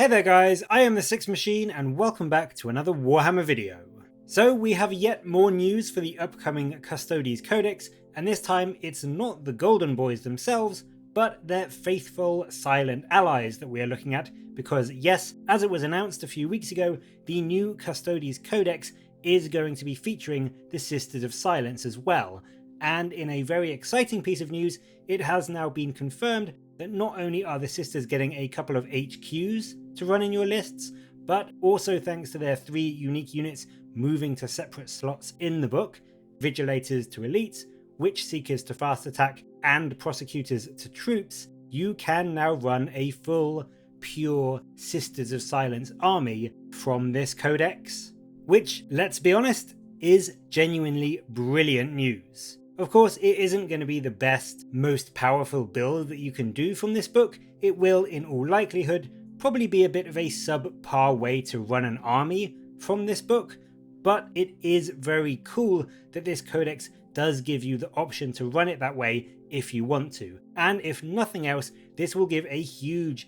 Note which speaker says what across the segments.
Speaker 1: Hey there guys, I am the Six Machine and welcome back to another Warhammer video. So we have yet more news for the upcoming Custodes Codex, and this time it's not the Golden Boys themselves, but their faithful silent allies that we are looking at, because yes, as it was announced a few weeks ago, the new Custodes Codex is going to be featuring the Sisters of Silence as well, and in a very exciting piece of news, it has now been confirmed that not only are the Sisters getting a couple of HQs to run in your lists, but also thanks to their 3 unique units moving to separate slots in the book, Vigilators to Elites, Witch Seekers to Fast Attack, and Prosecutors to Troops, you can now run a full, pure Sisters of Silence army from this codex. Which, let's be honest, is genuinely brilliant news. Of course, it isn't going to be the best, most powerful build that you can do from this book. It will, in all likelihood, probably be a bit of a subpar way to run an army from this book, but it is very cool that this codex does give you the option to run it that way if you want to. And if nothing else, this will give a huge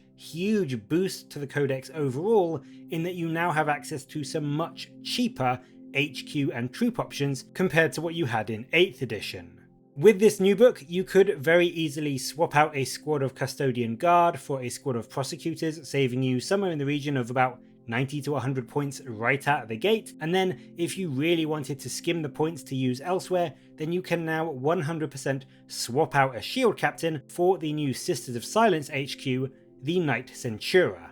Speaker 1: boost to the codex overall, in that you now have access to some much cheaper HQ and troop options compared to what you had in 8th edition. With this new book, you could very easily swap out a squad of Custodian Guard for a squad of Prosecutors, saving you somewhere in the region of about 90 to 100 points right out of the gate, and then if you really wanted to skim the points to use elsewhere, then you can now 100% swap out a Shield Captain for the new Sisters of Silence HQ, the Knight-Centura.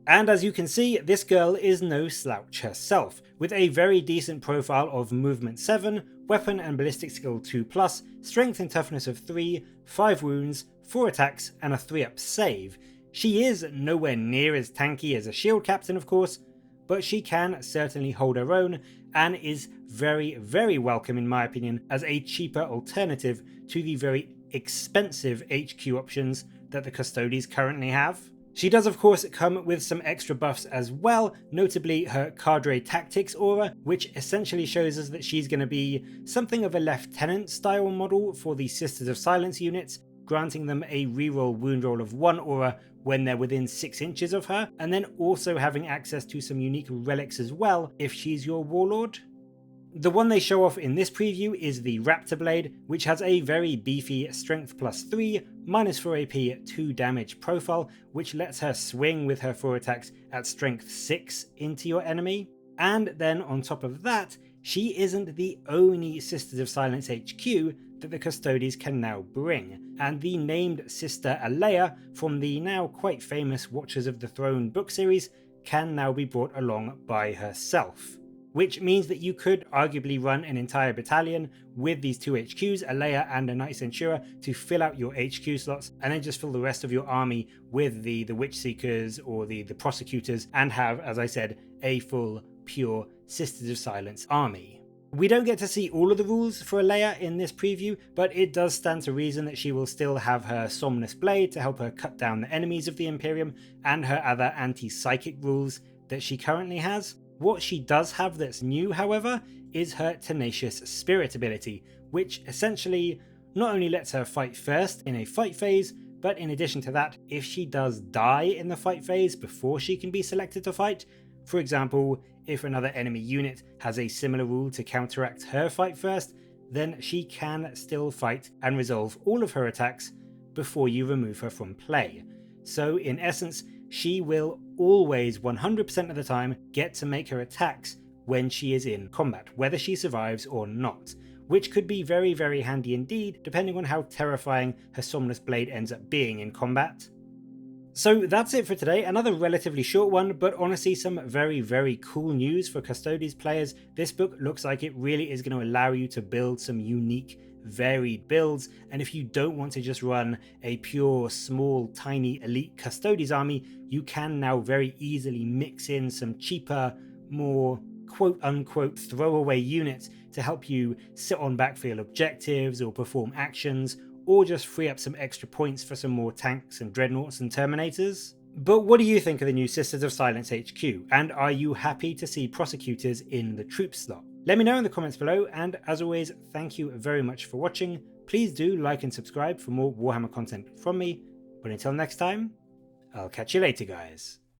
Speaker 1: And as you can see, this girl is no slouch herself, with a very decent profile of Movement 7, Weapon and Ballistic Skill 2+, Strength and Toughness of 3, 5 wounds, 4 attacks and a 3-up save. She is nowhere near as tanky as a Shield Captain of course, but she can certainly hold her own and is very welcome in my opinion as a cheaper alternative to the very expensive HQ options that the Custodes currently have. She does of course come with some extra buffs as well, notably her CADRE Tactics aura, which essentially shows us that she's going to be something of a lieutenant style model for the Sisters of Silence units, granting them a reroll wound roll of 1 aura when they're within 6 inches of her, and then also having access to some unique relics as well if she's your warlord. The one they show off in this preview is the Raptor Blade, which has a very beefy Strength +3, -4 AP, 2 damage profile, which lets her swing with her 4 attacks at Strength 6 into your enemy. And then on top of that, she isn't the only Sisters of Silence HQ that the Custodes can now bring, and the named Sister Alea from the now quite famous Watchers of the Throne book series can now be brought along by herself. Which means that you could arguably run an entire battalion with these 2 HQs, Alea and a Knight-Centura, to fill out your HQ slots, and then just fill the rest of your army with the Witch Seekers or the Prosecutors, and have, as I said, a full, pure Sisters of Silence army. We don't get to see all of the rules for Alea in this preview, but it does stand to reason that she will still have her Somnus Blade to help her cut down the enemies of the Imperium, and her other anti-psychic rules that she currently has. What she does have that's new, however, is her Tenacious Spirit ability, which essentially not only lets her fight first in a fight phase, but in addition to that, if she does die in the fight phase before she can be selected to fight, for example, if another enemy unit has a similar rule to counteract her fight first, then she can still fight and resolve all of her attacks before you remove her from play. So in essence, she will always 100% of the time get to make her attacks when she is in combat, whether she survives or not, which could be very handy indeed depending on how terrifying her Somnus Blade ends up being in combat. So that's it for today, another relatively short one, but honestly some very cool news for Custodes players. This book looks like it really is going to allow you to build some unique varied builds, and if you don't want to just run a pure small tiny elite Custodes army, you can now very easily mix in some cheaper, more quote-unquote throwaway units to help you sit on backfield objectives or perform actions, or just free up some extra points for some more tanks and dreadnoughts and terminators. But what do you think of the new Sisters of Silence HQ, and are you happy to see Prosecutors in the troop slot? Let me know in the comments below, and as always, thank you very much for watching. Please do like and subscribe for more Warhammer content from me, but until next time, I'll catch you later guys.